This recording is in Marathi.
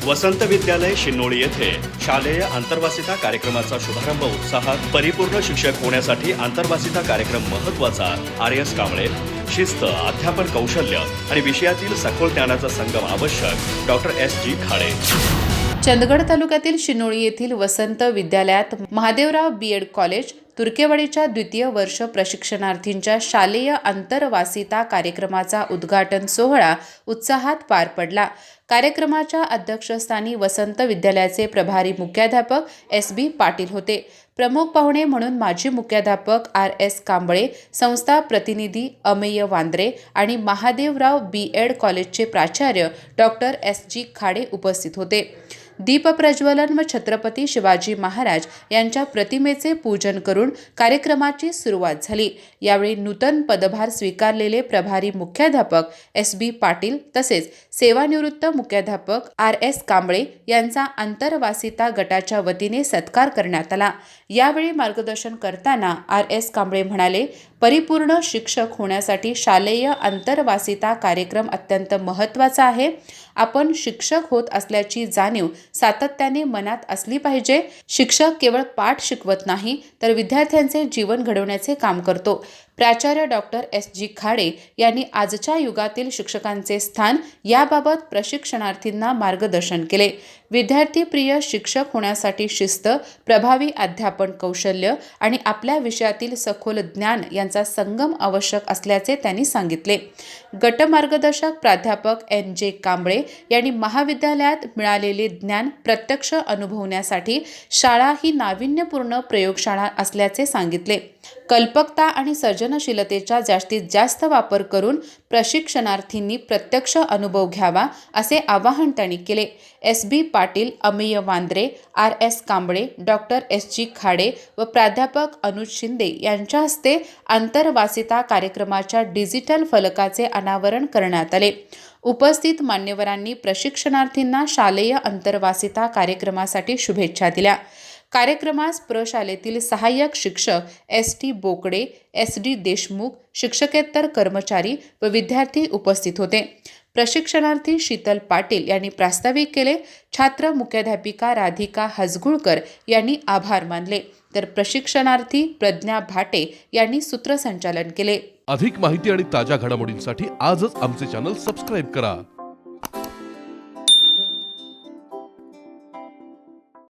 वसंत विद्यालय शिन्नोळी येथे शालेय आंतरवासिता कार्यक्रमाचा शुभारंभ उत्साहात परिपूर्ण शिक्षक होण्यासाठी आंतरवासिता कार्यक्रम महत्त्वाचा RS कांबळे शिस्त अध्यापन कौशल्य आणि विषयातील सखोल ज्ञानाचा संगम आवश्यक डॉक्टर SG खाडे। चंदगड तालुक्यातील शिन्नोळी येथील वसंत विद्यालयात महादेवराव B.Ed कॉलेज तुर्केवाडीच्या द्वितीय वर्ष प्रशिक्षणार्थींच्या शालेय आंतरवासिता कार्यक्रमाचा उद्घाटन सोहळा उत्साहात पार पडला। कार्यक्रमाच्या अध्यक्षस्थानी वसंत विद्यालयाचे प्रभारी मुख्याध्यापक SB पाटील होते। प्रमुख पाहुणे म्हणून माजी मुख्याध्यापक RS कांबळे, संस्था प्रतिनिधी अमेय वांद्रे आणि महादेवराव B.Ed कॉलेजचे प्राचार्य डॉक्टर SG खाडे उपस्थित होते। दीप प्रज्वलन व छत्रपती शिवाजी महाराज यांच्या प्रतिमेचे पूजन करून कार्यक्रमाची सुरुवात झाली। यावेळी नूतन पदभार स्वीकारलेले प्रभारी मुख्याध्यापक SB पाटील तसेच सेवानिवृत्त मुख्याध्यापक RS कांबळे यांचा आंतरवासिता गटाच्या वतीने सत्कार करण्यात आला। यावेळी मार्गदर्शन करताना RS कांबळे म्हणाले, परिपूर्ण शिक्षक होण्यासाठी शालेय आंतरवासिता कार्यक्रम अत्यंत महत्त्वाचा आहे। आपण शिक्षक होत असल्याची जाणीव सातत्याने मनात असली पाहिजे। शिक्षक केवळ पाठ शिकवत नाही तर विद्यार्थ्यांचे जीवन घडवण्याचे काम करतो। प्राचार्य डॉक्टर SG खाडे यांनी आजच्या युगातील शिक्षकांचे स्थान याबाबत प्रशिक्षणार्थींना मार्गदर्शन केले। विद्यार्थी प्रिय शिक्षक होण्यासाठी शिस्त, प्रभावी अध्यापन कौशल्य आणि आपल्या विषयातील सखोल ज्ञान यांचा संगम आवश्यक असल्याचे त्यांनी सांगितले। गटमार्गदर्शक प्राध्यापक NJ कांबळे यांनी महाविद्यालयात मिळालेले ज्ञान प्रत्यक्ष अनुभवण्यासाठी शाळा ही नाविन्यपूर्ण प्रयोगशाळा असल्याचे सांगितले। कल्पकता आणि सर्जनशीलतेचा जास्तीत जास्त वापर करून प्रशिक्षणार्थींनी प्रत्यक्ष अनुभव घ्यावा असे आवाहन त्यांनी केले। SB Patil, Amey Wandre, RS Kamble, doctor SG Khade व प्राध्यापक अनुज शिंदे यांच्या हस्ते आंतरवासिता कार्यक्रमाच्या डिजिटल फलकाचे अनावरण करण्यात आले। उपस्थित मान्यवरांनी प्रशिक्षणार्थींना शालेय आंतरवासिता कार्यक्रमासाठी शुभेच्छा दिल्या। कार्यक्रमास प्रशालेतील सहाय्यक शिक्षक ST बोकडे, SD देशमुख, शिक्षकेतर कर्मचारी व विद्यार्थी उपस्थित होते। प्रशिक्षणार्थी शीतल पाटील यांनी प्रास्ताविक केले। छात्र मुख्याध्यापिका राधिका हसगुळकर यांनी आभार मानले तर प्रशिक्षणार्थी प्रज्ञा भाटे यांनी सूत्रसंचालन केले। अधिक माहिती आणि ताज्या घडामोडींसाठी आजच आमचे चॅनल सबस्क्राइब करा।